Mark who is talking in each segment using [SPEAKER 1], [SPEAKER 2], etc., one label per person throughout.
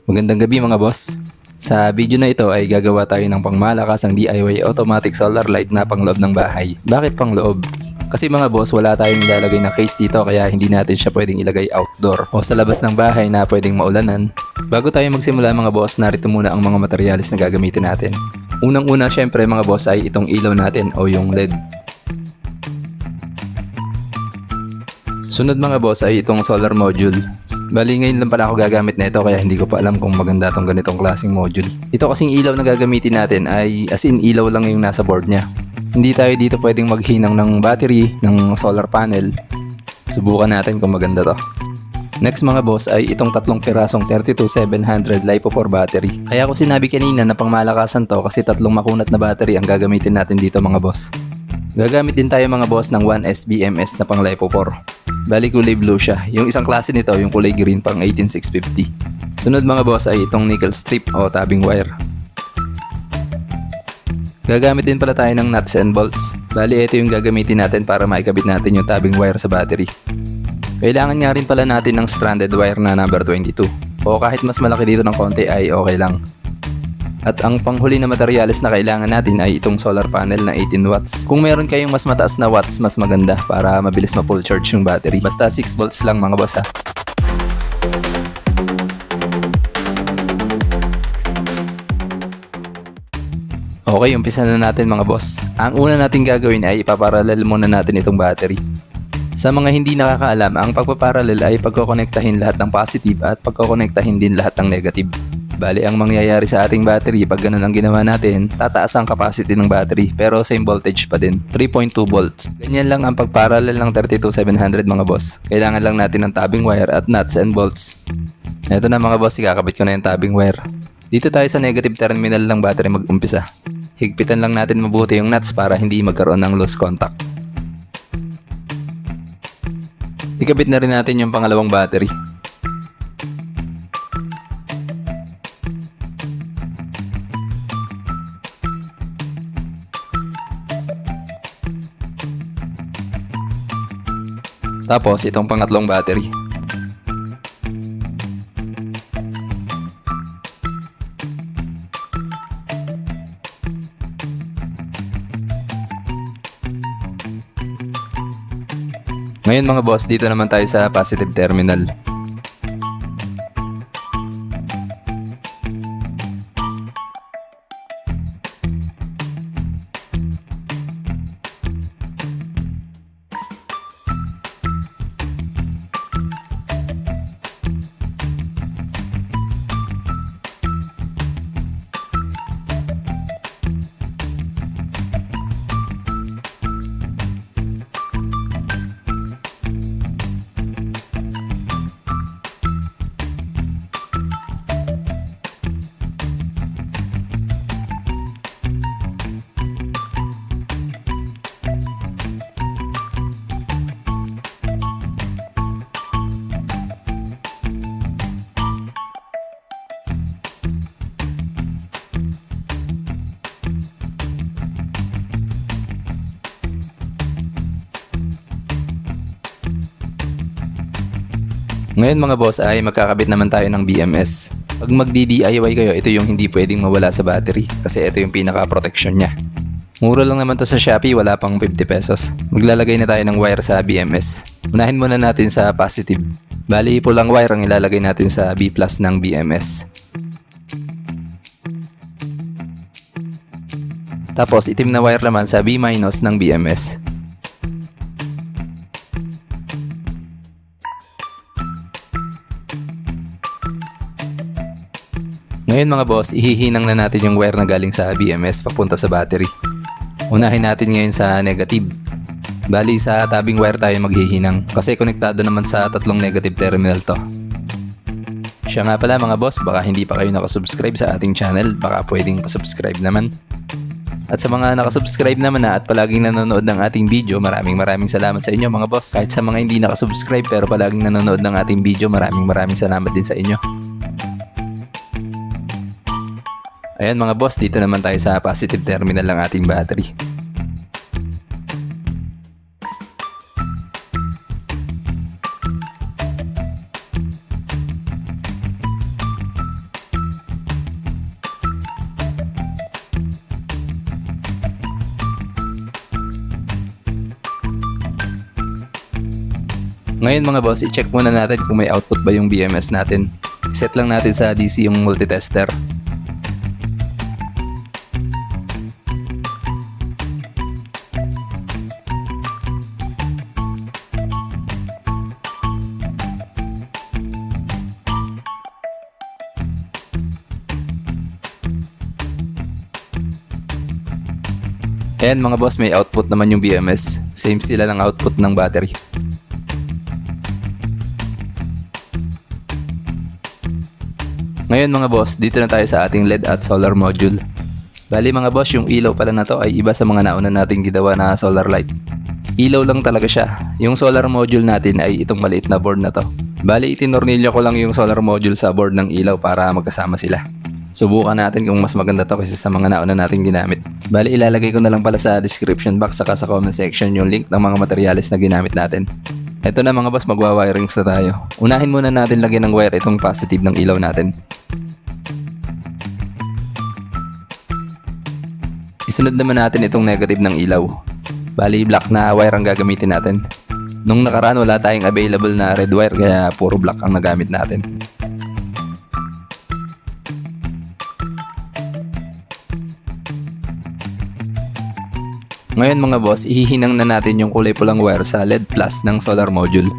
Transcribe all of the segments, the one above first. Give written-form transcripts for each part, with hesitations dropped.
[SPEAKER 1] Magandang gabi mga boss. Sa video na ito ay gagawa tayo ng pangmalakasang DIY automatic solar light na pangloob ng bahay. Bakit pangloob? Kasi mga boss, wala tayong ilalagay na case dito kaya hindi natin siya pwedeng ilagay outdoor o sa labas ng bahay na pwedeng maulanan. Bago tayo magsimula mga boss, narito muna ang mga materyales na gagamitin natin. Unang-una syempre mga boss ay itong ilaw natin o yung LED. Sunod mga boss ay itong solar module. Bali ngayon lang pala ako gagamit na ito kaya hindi ko pa alam kung maganda tong ganitong klaseng module. Ito kasing ilaw na gagamitin natin ay as in ilaw lang yung nasa board niya. Hindi tayo dito pwedeng maghinang ng battery ng solar panel. Subukan natin kung maganda to. Next mga boss ay itong tatlong pirasong 32700 LiPo4 battery. Kaya ko sinabi kanina na pangmalakasan to kasi tatlong makunat na battery ang gagamitin natin dito mga boss. Gagamit din tayo mga boss ng 1S BMS na pang LiPo4. Bali kulay blue siya. Yung isang klase nito yung kulay green pang 18650. Sunod mga boss ay itong nickel strip o tabing wire. Gagamit din pala tayo ng nuts and bolts. Bali ito yung gagamitin natin para maikabit natin yung tabing wire sa battery. Kailangan nga rin pala natin ng stranded wire na number 22. O kahit mas malaki dito ng konti ay okay lang. At ang panghuli na materyales na kailangan natin ay itong solar panel na 18 watts. Kung meron kayong mas mataas na watts, mas maganda para mabilis ma-full charge yung battery. Basta 6 volts lang mga boss ha. Okay, umpisa na natin mga boss. Ang una natin gagawin ay ipaparallel muna natin itong battery. Sa mga hindi nakakaalam, ang pagpaparallel ay pagkokonektahin lahat ng positive at pagkokonektahin din lahat ng negative. Bali, ang mangyayari sa ating battery pag ganun ang ginawa natin, tataas ang capacity ng battery pero same voltage pa din, 3.2 volts. Ganyan lang ang pagparallel ng 32700 mga boss. Kailangan lang natin ng tabing wire at nuts and bolts. Eto na mga boss, ikakabit ko na yung tabing wire. Dito tayo sa negative terminal ng battery mag-umpisa. Higpitan lang natin mabuti yung nuts para hindi magkaroon ng loose contact. Ikabit na rin natin yung pangalawang battery. Tapos itong pangatlong battery. Ngayon mga boss, dito naman tayo sa positive terminal. Ngayon mga boss ay magkakabit naman tayo ng BMS. Pag magdi-DIY kayo, ito yung hindi pwedeng mawala sa battery kasi ito yung pinaka-protection niya. Mura lang naman to sa Shopee, wala pang 50 pesos. Maglalagay na tayo ng wire sa BMS. Unahin muna natin sa positive. Bali, pulang wire ang ilalagay natin sa B+ ng BMS. Tapos itim na wire naman sa B- ng BMS. Ngayon mga boss, ihihinang na natin yung wire na galing sa BMS papunta sa battery. Unahin natin ngayon sa negative. Bali sa tabing wire tayo maghihinang kasi konektado naman sa tatlong negative terminal to. Siya nga pala mga boss, baka hindi pa kayo nakasubscribe sa ating channel, baka pwedeng pasubscribe naman. At sa mga nakasubscribe naman na at palaging nanonood ng ating video, maraming salamat sa inyo mga boss. Kahit sa mga hindi nakasubscribe pero palaging nanonood ng ating video, maraming salamat din sa inyo. Ayan mga boss, dito naman tayo sa positive terminal ng ating battery. Ngayon mga boss, i-check muna natin kung may output ba yung BMS natin. Set lang natin sa DC yung multitester. Ayan mga boss, may output naman yung BMS. Same sila ng output ng battery. Ngayon mga boss, dito na tayo sa ating LED at solar module. Bali mga boss, yung ilaw pala na to ay iba sa mga nauna nating ginawa na solar light. Ilaw lang talaga siya. Yung solar module natin ay itong maliit na board na to. Bali itinornilyo ko lang yung solar module sa board ng ilaw para magkasama sila. Subukan natin kung mas maganda to kaysa sa mga nauna nating ginamit. Bali ilalagay ko na lang pala sa description box saka sa comment section yung link ng mga materyales na ginamit natin. Eto na mga boss, magwa-wirings na tayo. Unahin muna natin lagyan ng wire itong positive ng ilaw natin. Isunod naman natin itong negative ng ilaw. Bali black na wire ang gagamitin natin. Nung nakaraan wala tayong available na red wire kaya puro black ang nagamit natin. Ngayon mga boss, ihihinang na natin yung kulay pulang wire sa LED plus ng solar module.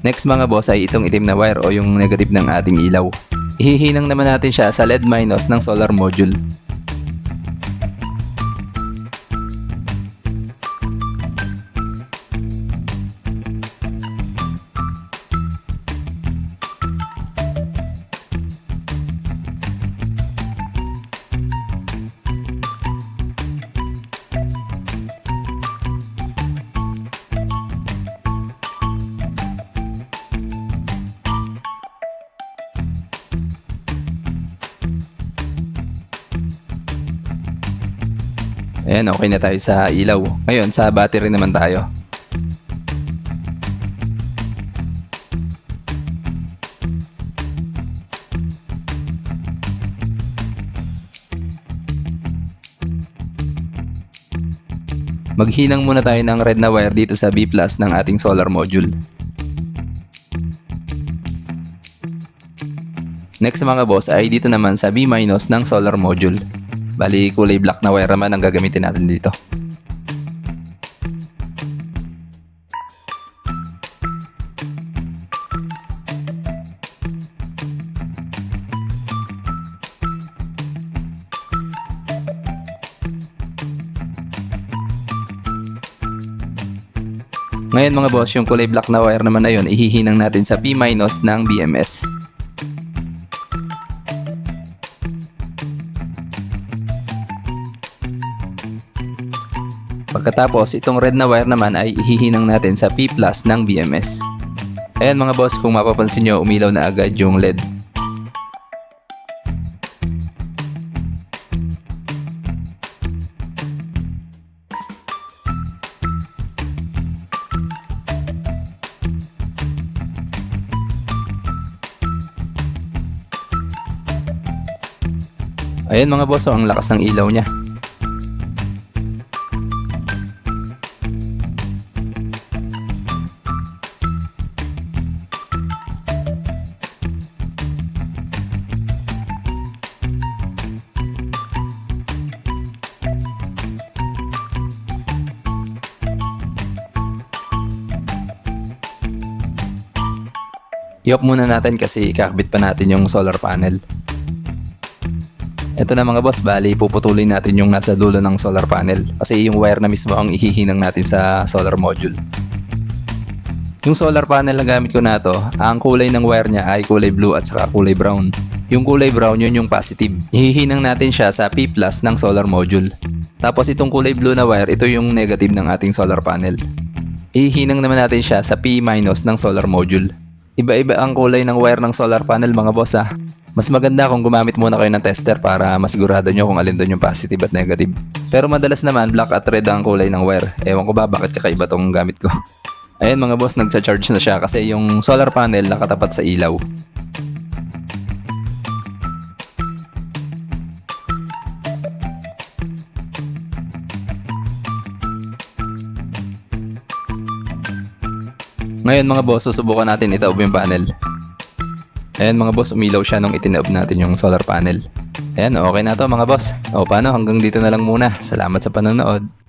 [SPEAKER 1] Next mga boss ay itong itim na wire o yung negative ng ating ilaw. Ihihinang naman natin siya sa LED minus ng solar module. Ayan, okay na tayo sa ilaw. Ngayon, sa battery naman tayo. Maghinang muna tayo ng red na wire dito sa B+ ng ating solar module. Next mga boss ay dito naman sa B- ng solar module. Bali kulay black na wire naman ang gagamitin natin dito. Ngayon mga boss, yung kulay black na wire naman na yun, ihihinang natin sa P- ng BMS. Pagkatapos, itong red na wire naman ay ihihinang natin sa P+ ng BMS. Ayan mga boss, kung mapapansin nyo, umilaw na agad yung LED. Ayan mga boss, ang lakas ng ilaw niya. I-off muna natin kasi kakabit pa natin yung solar panel. Ito na mga boss, bali puputulin natin yung nasa dulo ng solar panel kasi yung wire na mismo ang ihihinang natin sa solar module. Yung solar panel na gamit ko na to, ang kulay ng wire niya ay kulay blue at saka kulay brown. Yung kulay brown yun yung positive. Ihihinang natin siya sa P+ ng solar module. Tapos itong kulay blue na wire, ito yung negative ng ating solar panel. Ihihinang naman natin siya sa P- ng solar module. Iba-iba ang kulay ng wire ng solar panel mga boss ha. Mas maganda kung gumamit muna kayo ng tester para masigurado nyo kung alin doon yung positive at negative. Pero madalas naman black at red ang kulay ng wire. Ewan ko ba bakit kakaiba tong gamit ko. Ayan mga boss, nagsa-charge na siya kasi yung solar panel nakatapat sa ilaw. Ngayon mga boss, susubukan natin itaob yung panel. Ayan mga boss, umilaw siya nung itinaob natin yung solar panel. Ayan, okay na to mga boss. O paano, hanggang dito na lang muna. Salamat sa panonood.